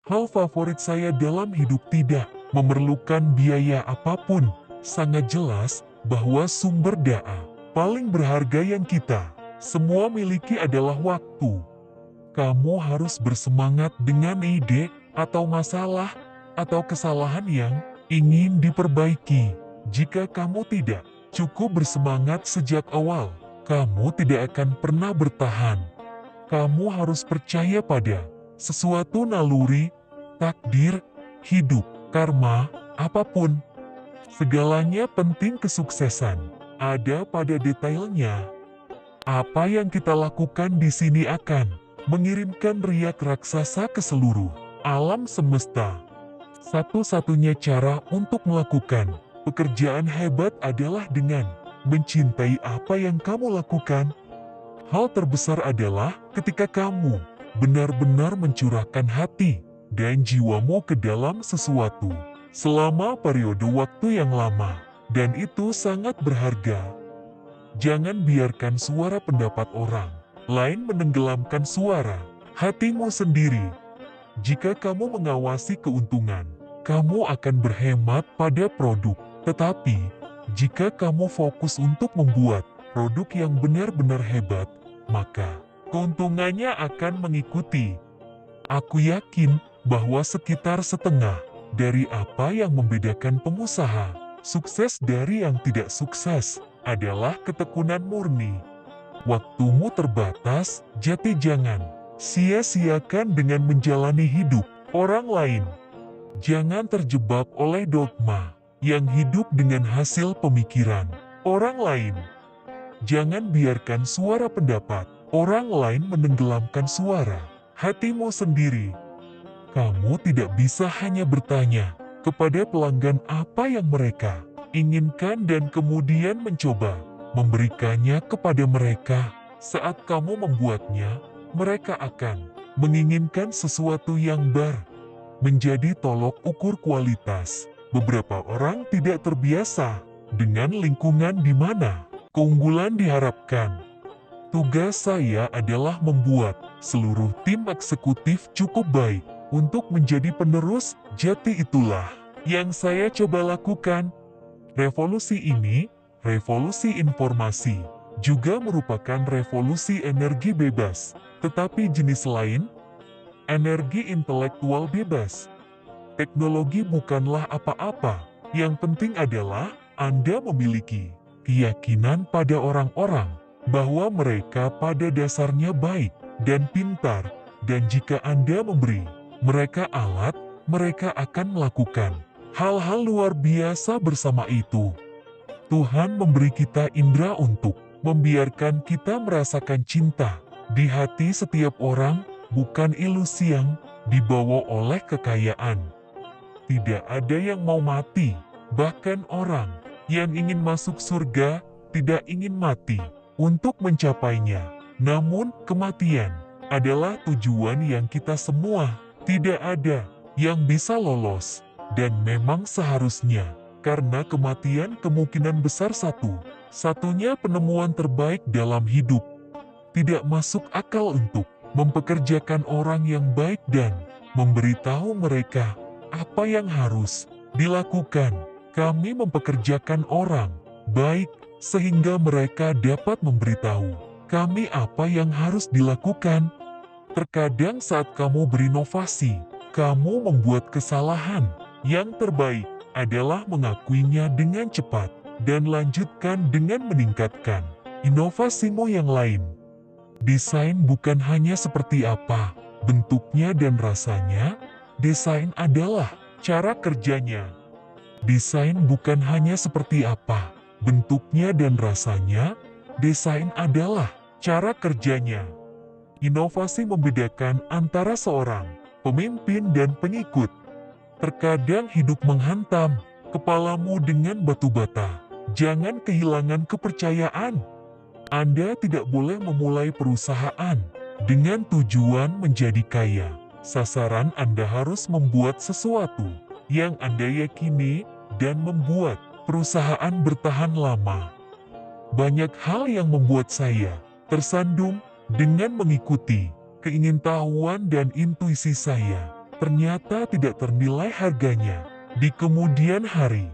Hal favorit saya dalam hidup tidak memerlukan biaya apapun. Sangat jelas bahwa sumber daya paling berharga yang kita semua miliki adalah waktu. Kamu harus bersemangat dengan ide atau masalah atau kesalahan yang ingin diperbaiki. Jika kamu tidak cukup bersemangat sejak awal, kamu tidak akan pernah bertahan. Kamu harus percaya pada sesuatu naluri, takdir, hidup, karma, apapun. Segalanya penting kesuksesan ada pada detailnya. Apa yang kita lakukan di sini akan mengirimkan riak raksasa ke seluruh alam semesta. Satu-satunya cara untuk melakukan pekerjaan hebat adalah dengan mencintai apa yang kamu lakukan. Hal terbesar adalah ketika kamu benar-benar mencurahkan hati dan jiwamu ke dalam sesuatu selama periode waktu yang lama, dan itu sangat berharga. Jangan biarkan suara pendapat orang lain menenggelamkan suara hatimu sendiri. Jika kamu mengawasi keuntungan, kamu akan berhemat pada produk. Tetapi, jika kamu fokus untuk membuat produk yang benar-benar hebat, maka keuntungannya akan mengikuti. Aku yakin bahwa sekitar setengah dari apa yang membedakan pengusaha sukses dari yang tidak sukses adalah ketekunan murni. Waktumu terbatas, jadi jangan sia-siakan dengan menjalani hidup orang lain. Jangan terjebak oleh dogma yang hidup dengan hasil pemikiran orang lain. Jangan biarkan suara pendapat orang lain menenggelamkan suara hatimu sendiri. Kamu tidak bisa hanya bertanya kepada pelanggan apa yang mereka inginkan dan kemudian mencoba memberikannya kepada mereka. Saat kamu membuatnya, mereka akan menginginkan sesuatu yang menjadi tolok ukur kualitas. Beberapa orang tidak terbiasa dengan lingkungan di mana keunggulan diharapkan. Tugas saya adalah membuat seluruh tim eksekutif cukup baik untuk menjadi penerus. Jadi itulah yang saya coba lakukan. Revolusi ini, revolusi informasi, juga merupakan revolusi energi bebas, tetapi jenis lain, energi intelektual bebas. Teknologi bukanlah apa-apa, yang penting adalah Anda memiliki keyakinan pada orang-orang bahwa mereka pada dasarnya baik dan pintar, dan jika Anda memberi mereka alat, mereka akan melakukan hal-hal luar biasa bersama itu. Tuhan memberi kita indera untuk membiarkan kita merasakan cinta di hati setiap orang, bukan ilusi yang dibawa oleh kekayaan. Tidak ada yang mau mati, bahkan orang yang ingin masuk surga tidak ingin mati untuk mencapainya. Namun, kematian adalah tujuan yang kita semua tidak ada yang bisa lolos. Dan memang seharusnya, karena kematian kemungkinan besar satu-satunya penemuan terbaik dalam hidup. Tidak masuk akal untuk mempekerjakan orang yang baik dan memberitahu mereka apa yang harus dilakukan. Kami mempekerjakan orang baik sehingga mereka dapat memberitahu kami apa yang harus dilakukan. Terkadang saat kamu berinovasi, kamu membuat kesalahan. Yang terbaik adalah mengakuinya dengan cepat dan lanjutkan dengan meningkatkan inovasimu yang lain. Desain bukan hanya seperti apa bentuknya dan rasanya, desain adalah cara kerjanya. Desain bukan hanya seperti apa bentuknya dan rasanya, desain adalah cara kerjanya. Inovasi membedakan antara seorang pemimpin dan pengikut. Terkadang hidup menghantam kepalamu dengan batu bata. Jangan kehilangan kepercayaan. Anda tidak boleh memulai perusahaan dengan tujuan menjadi kaya. Sasaran Anda harus membuat sesuatu yang Anda yakini dan membuat perusahaan bertahan lama. Banyak hal yang membuat saya tersandung dengan mengikuti keingintahuan dan intuisi saya. ternyata tidak ternilai harganya di kemudian hari.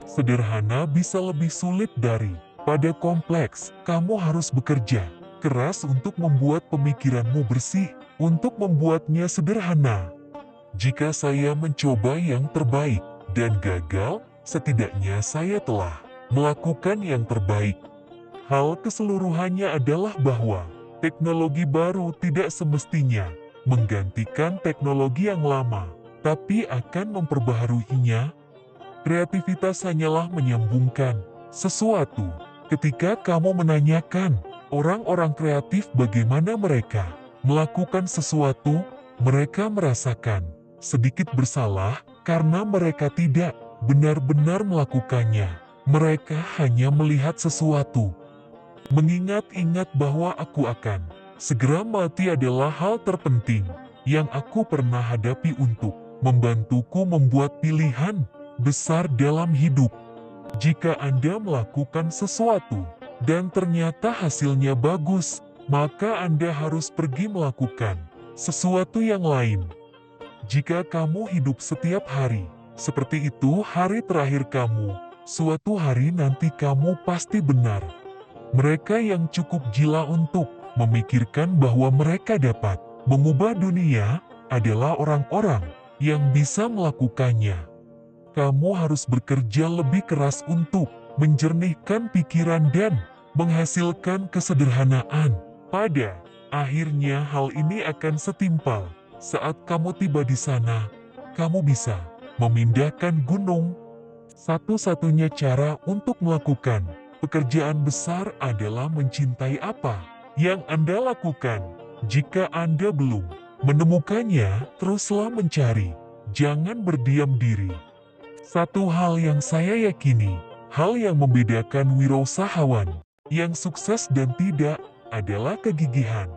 Sederhana bisa lebih sulit daripada kompleks. Kamu harus bekerja keras untuk membuat pemikiranmu bersih, untuk membuatnya sederhana. Jika saya mencoba yang terbaik dan gagal, setidaknya saya telah melakukan yang terbaik. Hal keseluruhannya adalah bahwa teknologi baru tidak semestinya menggantikan teknologi yang lama, tapi akan memperbaharuinya. Kreativitas hanyalah menyambungkan sesuatu. Ketika kamu menanyakan orang-orang kreatif bagaimana mereka melakukan sesuatu, mereka merasakan sedikit bersalah karena mereka tidak benar-benar melakukannya. Mereka hanya melihat sesuatu. Mengingat-ingat bahwa aku akan segera mati adalah hal terpenting yang aku pernah hadapi untuk membantuku membuat pilihan besar dalam hidup. Jika Anda melakukan sesuatu dan ternyata hasilnya bagus, maka Anda harus pergi melakukan sesuatu yang lain. Jika kamu hidup setiap hari seperti itu, hari terakhir kamu, suatu hari nanti kamu pasti benar. Mereka yang cukup gila untuk memikirkan bahwa mereka dapat mengubah dunia adalah orang-orang yang bisa melakukannya. Kamu harus bekerja lebih keras untuk menjernihkan pikiran dan menghasilkan kesederhanaan. Pada akhirnya hal ini akan setimpal. Saat kamu tiba di sana, kamu bisa memindahkan gunung. Satu-satunya cara untuk melakukan pekerjaan besar adalah mencintai apa yang Anda lakukan. Jika Anda belum menemukannya, teruslah mencari. Jangan berdiam diri. Satu hal yang saya yakini, hal yang membedakan wirausahawan yang sukses dan tidak, adalah kegigihan.